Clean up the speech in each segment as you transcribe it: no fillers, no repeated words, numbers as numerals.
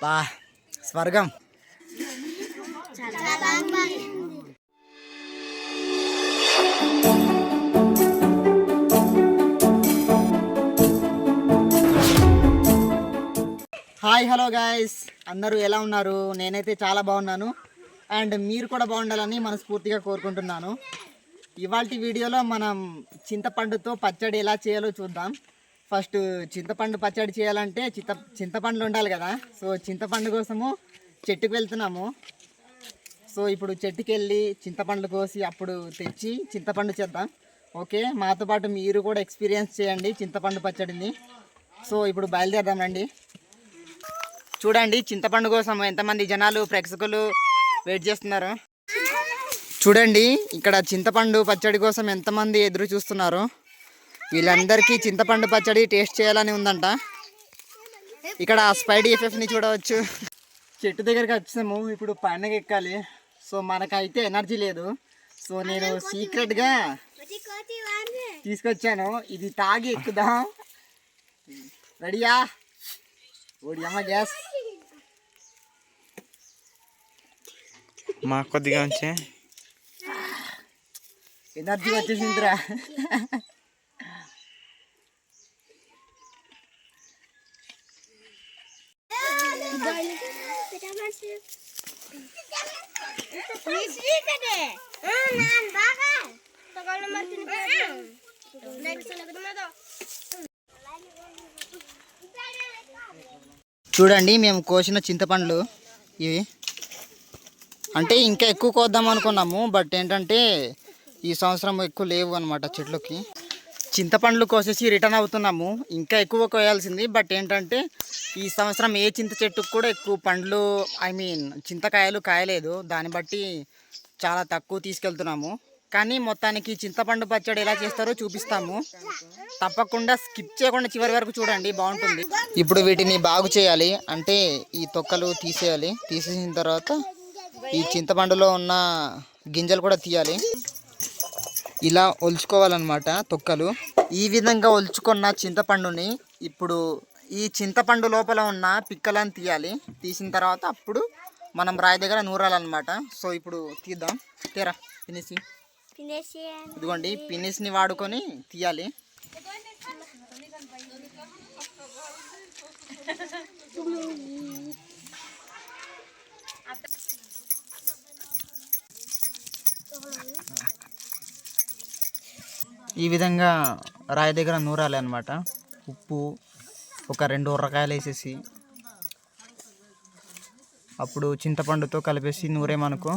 బా స్వర్గం. Hi hello guys, అందరూ ఎలా ఉన్నారు? నేనైతే చాలా బాగున్నాను అండ్ మీరు కూడా బాగుండాలని మనస్ఫూర్తిగా కోరుకుంటున్నాను. ఇవాల్టి వీడియోలో మనం చింతపండుతో పచ్చడి ఎలా చేయాలో చూద్దాం. ఫస్ట్ చింతపండు పచ్చడి చేయాలంటే చింతపండులు ఉండాలి కదా. సో చింతపండు కోసము చెట్టుకు వెళ్తున్నాము. సో ఇప్పుడు చెట్టుకి వెళ్ళి చింతపండు కోసి అప్పుడు తెచ్చి చింతపండు చేద్దాం. ఓకే, మాతో పాటు మీరు కూడా ఎక్స్పీరియన్స్ చేయండి చింతపండు పచ్చడిని. సో ఇప్పుడు బయలుదేరదాం రండి. చూడండి చింతపండు కోసం ఎంతమంది జనాలు ప్రేక్షకులు వెయిట్ చేస్తున్నారు. చూడండి ఇక్కడ చింతపండు పచ్చడి కోసం ఎంతమంది ఎదురు చూస్తున్నారు. వీళ్ళందరికీ చింతపండు పచ్చడి టేస్ట్ చేయాలని ఉందంట. ఇక్కడ స్పైడీ ఎఫెక్ట్ని చూడవచ్చు. చెట్టు దగ్గరికి వచ్చాము, ఇప్పుడు పైనకి ఎక్కాలి. సో మనకైతే ఎనర్జీ లేదు. సో నేను సీక్రెట్గా తీసుకొచ్చాను, ఇది తాగి ఎక్కుదాం. రెడీయా? ఓడి అమ్మ గ్యాస్ మా కొద్దిగా ఉంచే ఎనర్జీ వచ్చేసిందిరా. చూడండి మేము కోసిన చింతపండ్లు ఇవి. అంటే ఇంకా ఎక్కువ కోద్దాం అనుకున్నాము, బట్ ఏంటంటే ఈ సంవత్సరం ఎక్కువ లేవు అనమాట చెట్లకి. చింతపండ్లు కోసేసి రిటర్న్ అవుతున్నాము. ఇంకా ఎక్కువ కోయాల్సింది, బట్ ఏంటంటే ఈ సంవత్సరం ఏ చింత చెట్టుకు కూడా ఎక్కువ పండ్లు చింతకాయలు కాయలేదు. దాన్ని బట్టి చాలా తక్కువ తీసుకెళ్తున్నాము. కానీ మొత్తానికి చింతపండు పచ్చడి ఎలా చేస్తారో చూపిస్తాము. తప్పకుండా స్కిప్ చేయకుండా చివరి వరకు చూడండి, బాగుంటుంది. ఇప్పుడు వీటిని బాగు చేయాలి, అంటే ఈ తొక్కలు తీసేయాలి. తీసేసిన తర్వాత ఈ చింతపండులో ఉన్న గింజలు కూడా తీయాలి. ఇలా ఒలుచుకోవాలన్నమాట తొక్కలు. ఈ విధంగా ఒలుచుకున్న చింతపండుని ఇప్పుడు ఈ చింతపండు లోపల ఉన్న పిక్కలను తీయాలి. తీసిన తర్వాత అప్పుడు మనం రాయి దగ్గర నూరాలన్నమాట. సో ఇప్పుడు తీద్దాం. తీరా పినిసి, ఇదిగోండి పినిస్ని వాడుకొని తీయాలి. ఈ విధంగా రాయి దగ్గర నూరాలి అన్నమాట. ఉప్పు, ఒక 2 ఉర్రకాయలు వేసేసి అప్పుడు చింతపండుతో కలిపేసి నూరేమనుకో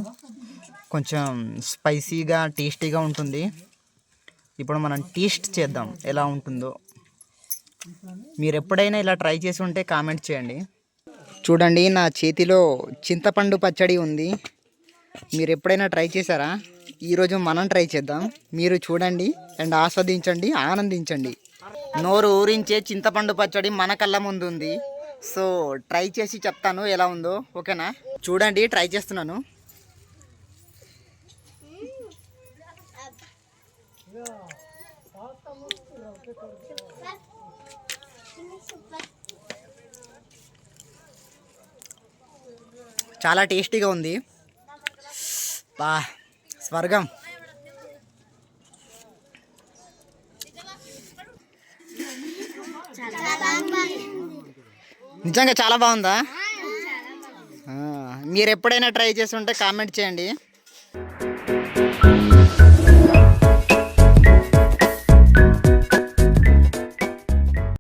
కొంచెం స్పైసీగా టేస్టీగా ఉంటుంది. ఇప్పుడు మనం టేస్ట్ చేద్దాం ఎలా ఉంటుందో. మీరు ఎప్పుడైనా ఇలా ట్రై చేసి ఉంటే కామెంట్ చేయండి. చూడండి నా చేతిలో చింతపండు పచ్చడి ఉంది. మీరు ఎప్పుడైనా ట్రై చేశారా? ఈరోజు మనం ట్రై చేద్దాం. మీరు చూడండి అండ్ ఆస్వాదించండి, ఆనందించండి. నోరు ఊరించే చింతపండు పచ్చడి మన కళ్ళ ముందు ఉంది. సో ట్రై చేసి చెప్తాను ఎలా ఉందో, ఓకేనా? చూడండి ట్రై చేస్తున్నాను. చాలా టేస్టీగా ఉంది. బా స్వర్గం. నిజంగా చాలా బాగుందా? మీరు ఎప్పుడైనా ట్రై చేసి ఉంటే కామెంట్ చేయండి.